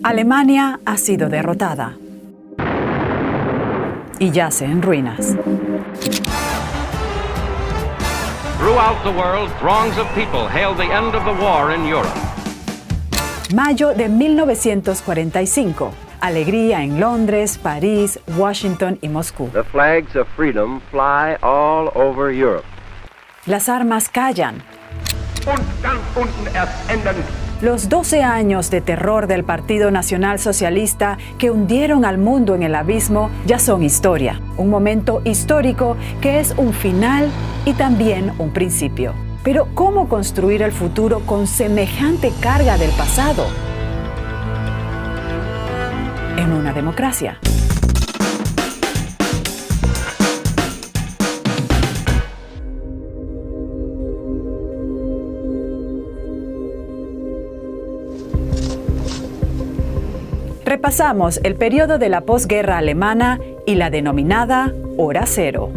Alemania ha sido derrotada y yace en ruinas. Throughout the world, throngs of people hailed the end of the war in Europe. Mayo de 1945. Alegría en Londres, París, Washington y Moscú. The flags of freedom fly all over Europe. Las armas callan. Und ganz unten erst enden. Los 12 años de terror del Partido Nacional Socialista que hundieron al mundo en el abismo ya son historia. Un momento histórico que es un final y también un principio. Pero ¿cómo construir el futuro con semejante carga del pasado? En una democracia. Repasamos el periodo de la posguerra alemana y la denominada Hora Cero.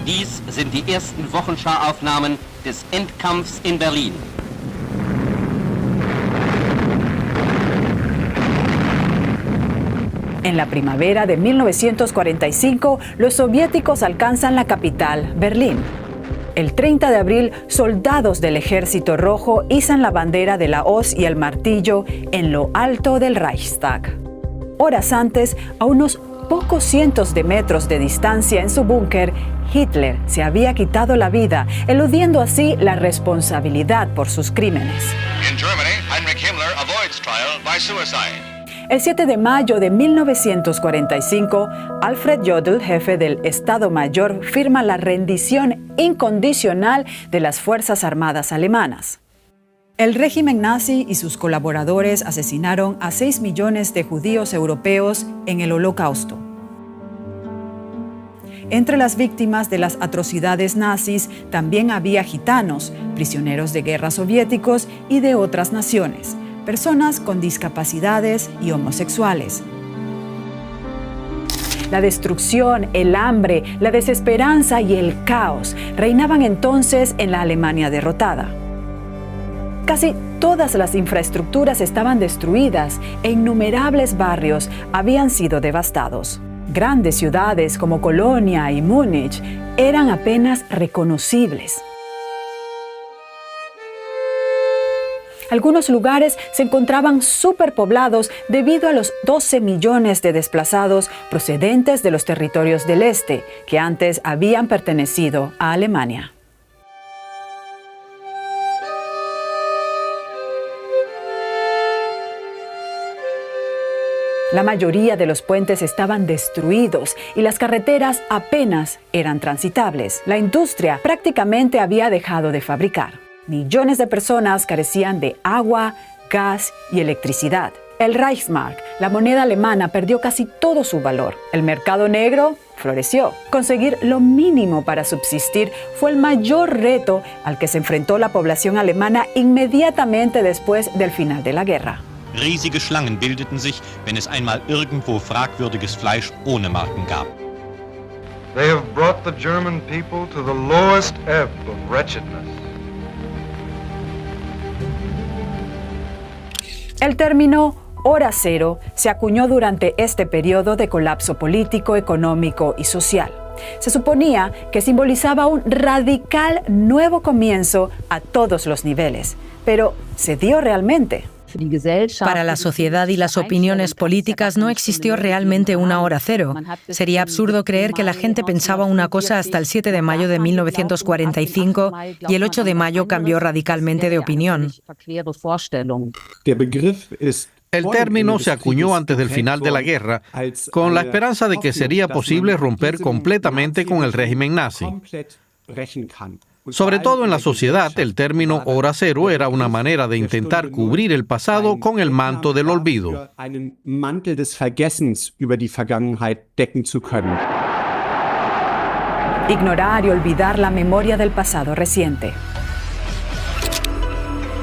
Dies sind die ersten Wochenschau-Aufnahmen des Endkampfs in Berlin. En la primavera de 1945, los soviéticos alcanzan la capital, Berlín. El 30 de abril, soldados del Ejército Rojo izan la bandera de la hoz y el martillo en lo alto del Reichstag. Horas antes, a unos pocos cientos de metros de distancia en su búnker, Hitler se había quitado la vida, eludiendo así la responsabilidad por sus crímenes. In Germany, Heinrich Himmler avoids trial by suicide. El 7 de mayo de 1945, Alfred Jodl, jefe del Estado Mayor, firma la rendición incondicional de las Fuerzas Armadas alemanas. El régimen nazi y sus colaboradores asesinaron a 6 millones de judíos europeos en el Holocausto. Entre las víctimas de las atrocidades nazis también había gitanos, prisioneros de guerra soviéticos y de otras naciones, personas con discapacidades y homosexuales. La destrucción, el hambre, la desesperanza y el caos reinaban entonces en la Alemania derrotada. Casi todas las infraestructuras estaban destruidas e innumerables barrios habían sido devastados. Grandes ciudades como Colonia y Múnich eran apenas reconocibles. Algunos lugares se encontraban superpoblados debido a los 12 millones de desplazados procedentes de los territorios del este, que antes habían pertenecido a Alemania. La mayoría de los puentes estaban destruidos y las carreteras apenas eran transitables. La industria prácticamente había dejado de fabricar. Millones de personas carecían de agua, gas y electricidad. El Reichsmark, la moneda alemana, perdió casi todo su valor. El mercado negro floreció. Conseguir lo mínimo para subsistir fue el mayor reto al que se enfrentó la población alemana inmediatamente después del final de la guerra. Riesige Schlangen bildeten sich, wenn es einmal irgendwo fragwürdiges Fleisch ohne Marken gab. They have brought the German people to the lowest ebb of wretchedness. El término Hora Cero se acuñó durante este periodo de colapso político, económico y social. Se suponía que simbolizaba un radical nuevo comienzo a todos los niveles, pero ¿se dio realmente? Para la sociedad y las opiniones políticas no existió realmente una hora cero. Sería absurdo creer que la gente pensaba una cosa hasta el 7 de mayo de 1945 y el 8 de mayo cambió radicalmente de opinión. El término se acuñó antes del final de la guerra, con la esperanza de que sería posible romper completamente con el régimen nazi. Sobre todo en la sociedad, el término hora cero era una manera de intentar cubrir el pasado con el manto del olvido. Ignorar y olvidar la memoria del pasado reciente.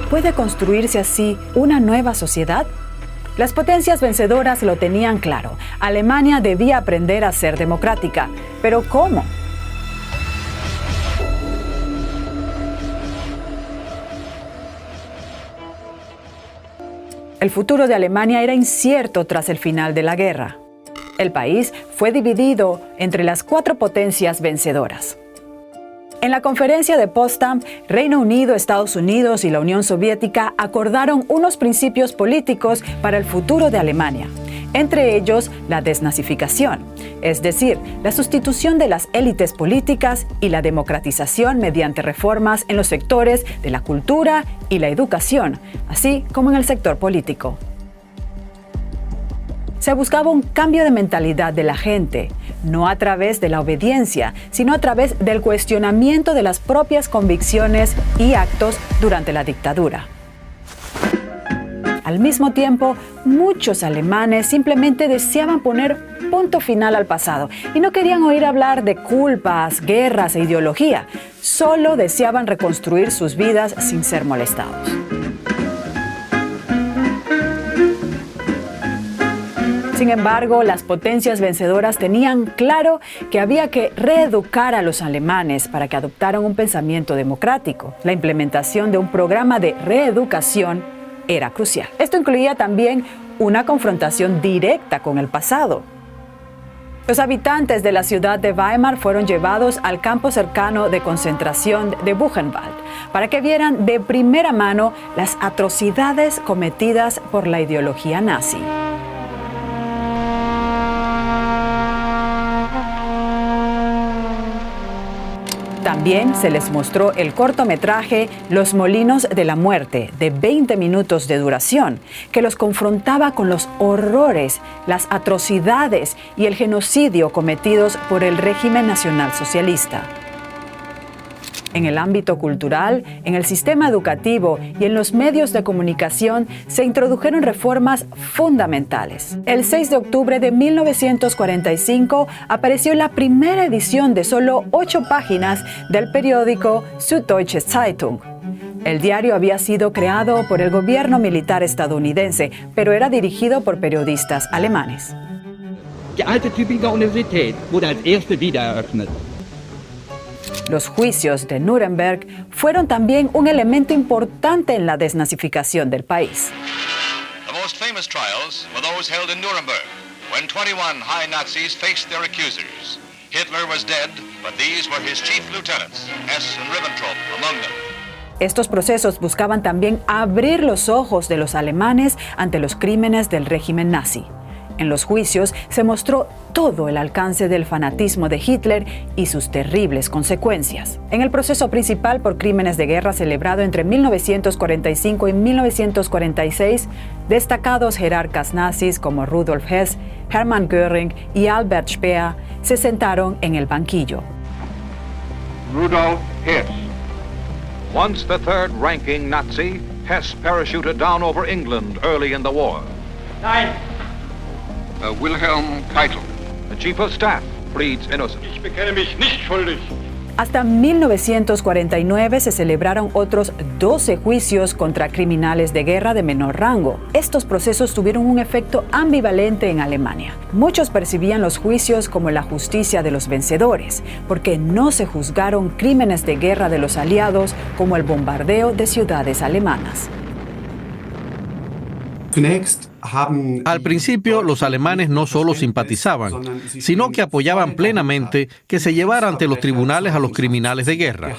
¿Puede construirse así una nueva sociedad? Las potencias vencedoras lo tenían claro. Alemania debía aprender a ser democrática. ¿Pero cómo? El futuro de Alemania era incierto tras el final de la guerra. El país fue dividido entre las 4 potencias vencedoras. En la conferencia de Potsdam, Reino Unido, Estados Unidos y la Unión Soviética acordaron unos principios políticos para el futuro de Alemania, entre ellos la desnazificación, es decir, la sustitución de las élites políticas y la democratización mediante reformas en los sectores de la cultura y la educación, así como en el sector político. Se buscaba un cambio de mentalidad de la gente, no a través de la obediencia, sino a través del cuestionamiento de las propias convicciones y actos durante la dictadura. Al mismo tiempo, muchos alemanes simplemente deseaban poner punto final al pasado y no querían oír hablar de culpas, guerras e ideología. Solo deseaban reconstruir sus vidas sin ser molestados. Sin embargo, las potencias vencedoras tenían claro que había que reeducar a los alemanes para que adoptaran un pensamiento democrático. La implementación de un programa de reeducación era crucial. Esto incluía también una confrontación directa con el pasado. Los habitantes de la ciudad de Weimar fueron llevados al campo cercano de concentración de Buchenwald para que vieran de primera mano las atrocidades cometidas por la ideología nazi. También se les mostró el cortometraje Los Molinos de la Muerte, de 20 minutos de duración, que los confrontaba con los horrores, las atrocidades y el genocidio cometidos por el régimen nacionalsocialista. En el ámbito cultural, en el sistema educativo y en los medios de comunicación se introdujeron reformas fundamentales. El 6 de octubre de 1945 apareció la primera edición de solo 8 páginas del periódico Süddeutsche Zeitung. El diario había sido creado por el gobierno militar estadounidense, pero era dirigido por periodistas alemanes. Die alte Tübinger Universität wurde als erste wiedereröffnet. Los juicios de Nuremberg fueron también un elemento importante en la desnazificación del país. The most famous trials were those held in Nuremberg, when 21 high Nazis faced their accusers. Hitler was dead, but these were his chief lieutenants, Hess and Ribbentrop among them. Estos procesos buscaban también abrir los ojos de los alemanes ante los crímenes del régimen nazi. En los juicios se mostró todo el alcance del fanatismo de Hitler y sus terribles consecuencias. En el proceso principal por crímenes de guerra celebrado entre 1945 y 1946, destacados jerarcas nazis como Rudolf Hess, Hermann Göring y Albert Speer se sentaron en el banquillo. Rudolf Hess. Once the third-ranking Nazi, Hess parachuted down over England early in the war. Nein. Wilhelm Keitel. The Chief of Staff pleads innocent. Ich bekenne mich nicht schuldig. Hasta 1949 se celebraron otros 12 juicios contra criminales de guerra de menor rango. Estos procesos tuvieron un efecto ambivalente en Alemania. Muchos percibían los juicios como la justicia de los vencedores, porque no se juzgaron crímenes de guerra de los aliados como el bombardeo de ciudades alemanas. Al principio, los alemanes no solo simpatizaban, sino que apoyaban plenamente que se llevara ante los tribunales a los criminales de guerra.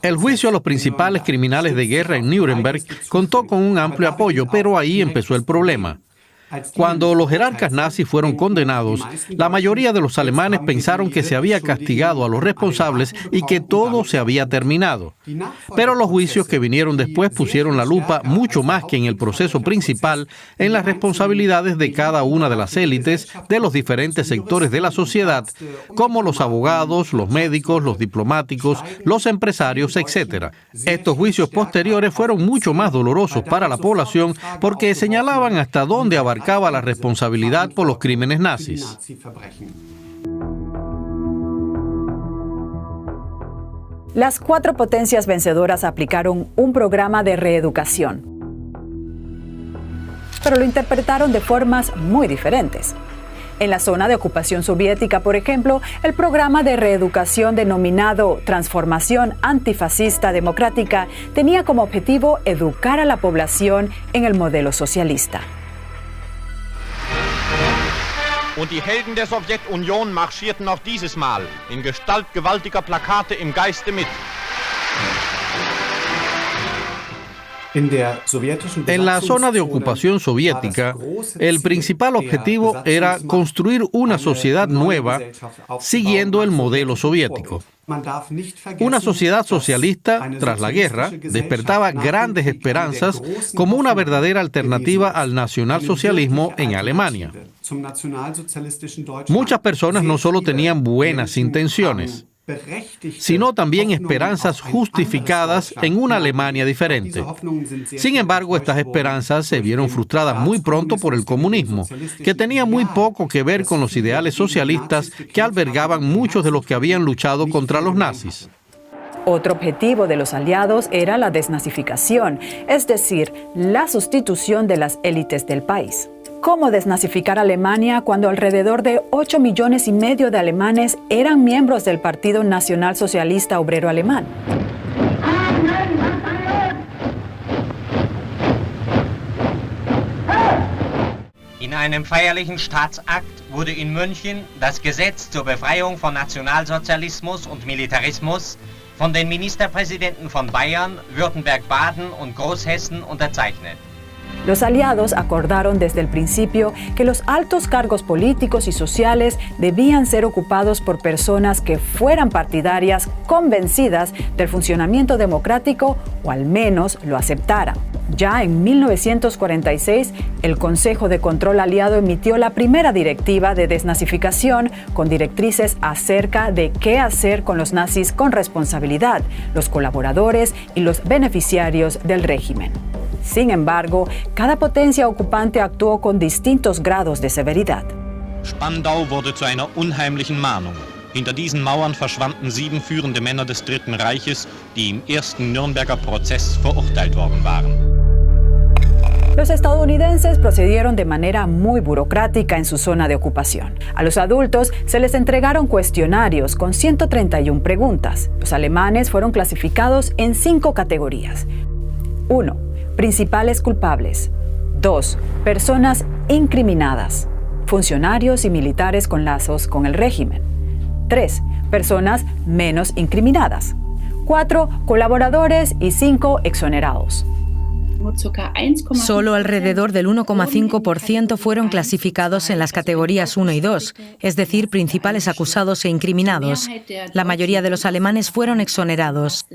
El juicio a los principales criminales de guerra en Nuremberg contó con un amplio apoyo, pero ahí empezó el problema. Cuando los jerarcas nazis fueron condenados, la mayoría de los alemanes pensaron que se había castigado a los responsables y que todo se había terminado. Pero los juicios que vinieron después pusieron la lupa mucho más que en el proceso principal en las responsabilidades de cada una de las élites de los diferentes sectores de la sociedad, como los abogados, los médicos, los diplomáticos, los empresarios, etc. Estos juicios posteriores fueron mucho más dolorosos para la población porque señalaban hasta dónde abarcaba la responsabilidad por los crímenes nazis. Las 4 potencias vencedoras aplicaron un programa de reeducación, pero lo interpretaron de formas muy diferentes. En la zona de ocupación soviética, por ejemplo, el programa de reeducación denominado Transformación Antifascista Democrática tenía como objetivo educar a la población en el modelo socialista. Und die Helden der Sowjetunion marschierten auch dieses Mal in Gestalt gewaltiger Plakate im Geiste mit. En la zona de ocupación soviética, el principal objetivo era construir una sociedad nueva siguiendo el modelo soviético. Una sociedad socialista, tras la guerra, despertaba grandes esperanzas como una verdadera alternativa al nacionalsocialismo en Alemania. Muchas personas no solo tenían buenas intenciones, sino también esperanzas justificadas en una Alemania diferente. Sin embargo, estas esperanzas se vieron frustradas muy pronto por el comunismo, que tenía muy poco que ver con los ideales socialistas que albergaban muchos de los que habían luchado contra los nazis. Otro objetivo de los aliados era la desnazificación, es decir, la sustitución de las élites del país. ¿Cómo desnazificar Alemania cuando alrededor de 8,5 millones de alemanes eran miembros del Partido Nacional Socialista Obrero Alemán? In einem feierlichen Staatsakt wurde in München das Gesetz zur Befreiung von Nationalsozialismus und Militarismus von den Ministerpräsidenten von Bayern, Württemberg-Baden und Großhessen unterzeichnet. Los aliados acordaron desde el principio que los altos cargos políticos y sociales debían ser ocupados por personas que fueran partidarias convencidas del funcionamiento democrático o al menos lo aceptaran. Ya en 1946, el Consejo de Control Aliado emitió la primera directiva de desnazificación con directrices acerca de qué hacer con los nazis con responsabilidad, los colaboradores y los beneficiarios del régimen. Sin embargo, cada potencia ocupante actuó con distintos grados de severidad. Spandau wurde zu einer unheimlichen Mahnung. Hinter diesen Mauern verschwanden 7 führende Männer des Dritten Reiches, die im ersten Nürnberger Prozess verurteilt worden waren. Los estadounidenses procedieron de manera muy burocrática en su zona de ocupación. A los adultos se les entregaron cuestionarios con 131 preguntas. Los alemanes fueron clasificados en 5 categorías. 1. Principales culpables. 2. Personas incriminadas. Funcionarios y militares con lazos con el régimen. 3. Personas menos incriminadas. 4. Colaboradores y 5 exonerados. Solo alrededor del 1,5% fueron clasificados en las categorías 1 y 2, es decir, principales acusados e incriminados. La mayoría de los alemanes fueron exonerados.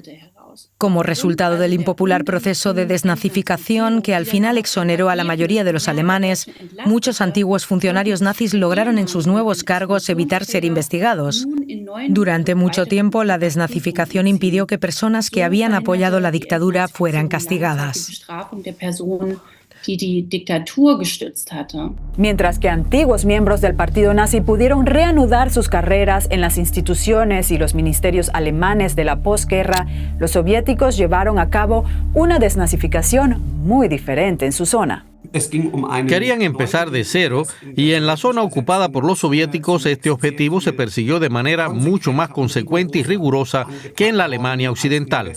Como resultado del impopular proceso de desnazificación que al final exoneró a la mayoría de los alemanes, muchos antiguos funcionarios nazis lograron en sus nuevos cargos evitar ser investigados. Durante mucho tiempo, la desnazificación impidió que personas que habían apoyado la dictadura fueran castigadas. Mientras que antiguos miembros del partido nazi pudieron reanudar sus carreras en las instituciones y los ministerios alemanes de la posguerra, los soviéticos llevaron a cabo una desnazificación muy diferente en su zona. Querían empezar de cero y en la zona ocupada por los soviéticos este objetivo se persiguió de manera mucho más consecuente y rigurosa que en la Alemania occidental.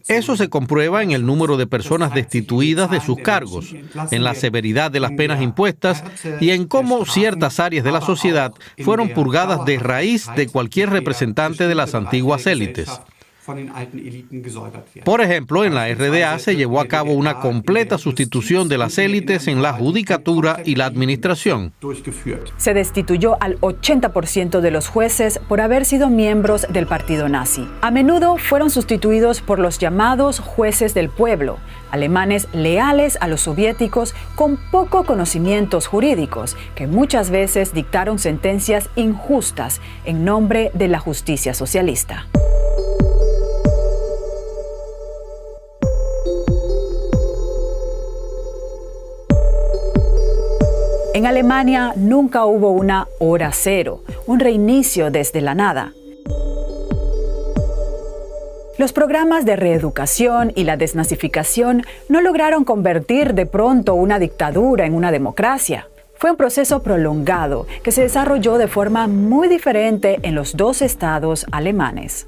Eso se comprueba en el número de personas destituidas de sus cargos, en la severidad de las penas impuestas y en cómo ciertas áreas de la sociedad fueron purgadas de raíz de cualquier representante de las antiguas élites. Por ejemplo, en la RDA se llevó a cabo una completa sustitución de las élites en la judicatura y la administración. Se destituyó al 80% de los jueces por haber sido miembros del partido nazi. A menudo fueron sustituidos por los llamados jueces del pueblo, alemanes leales a los soviéticos con poco conocimientos jurídicos, que muchas veces dictaron sentencias injustas en nombre de la justicia socialista. En Alemania nunca hubo una hora cero, un reinicio desde la nada. Los programas de reeducación y la desnazificación no lograron convertir de pronto una dictadura en una democracia. Fue un proceso prolongado que se desarrolló de forma muy diferente en los dos estados alemanes.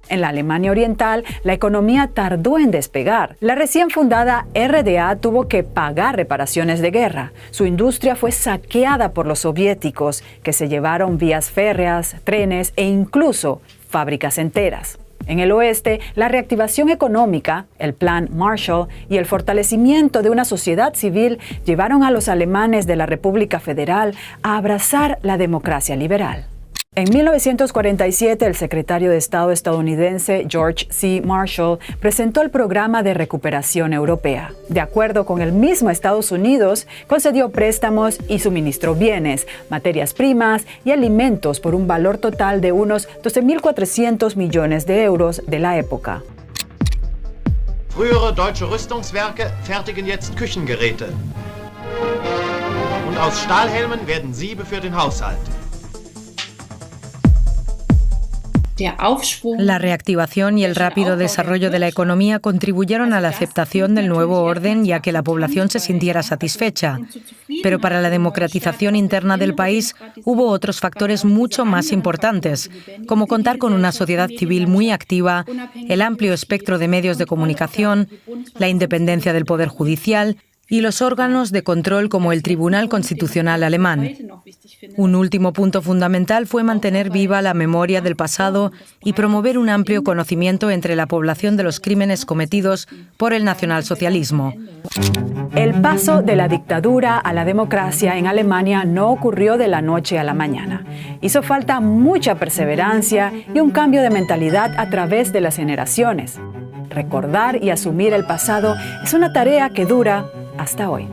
En la Alemania Oriental, la economía tardó en despegar. La recién fundada RDA tuvo que pagar reparaciones de guerra. Su industria fue saqueada por los soviéticos, que se llevaron vías férreas, trenes e incluso fábricas enteras. En el oeste, la reactivación económica, el Plan Marshall y el fortalecimiento de una sociedad civil llevaron a los alemanes de la República Federal a abrazar la democracia liberal. En 1947, el secretario de Estado estadounidense George C. Marshall presentó el Programa de Recuperación Europea. De acuerdo con el mismo Estados Unidos, concedió préstamos y suministró bienes, materias primas y alimentos por un valor total de unos 12.400 millones de euros de la época. Frühere deutsche Rüstungswerke fertigen jetzt Küchengeräte. Und aus Stahlhelmen werden Siebe für den Haushalt. La reactivación y el rápido desarrollo de la economía contribuyeron a la aceptación del nuevo orden y a que la población se sintiera satisfecha. Pero para la democratización interna del país hubo otros factores mucho más importantes, como contar con una sociedad civil muy activa, el amplio espectro de medios de comunicación, la independencia del Poder Judicial y los órganos de control como el Tribunal Constitucional alemán. Un último punto fundamental fue mantener viva la memoria del pasado y promover un amplio conocimiento entre la población de los crímenes cometidos por el nacionalsocialismo. El paso de la dictadura a la democracia en Alemania no ocurrió de la noche a la mañana. Hizo falta mucha perseverancia y un cambio de mentalidad a través de las generaciones. Recordar y asumir el pasado es una tarea que dura hasta hoy.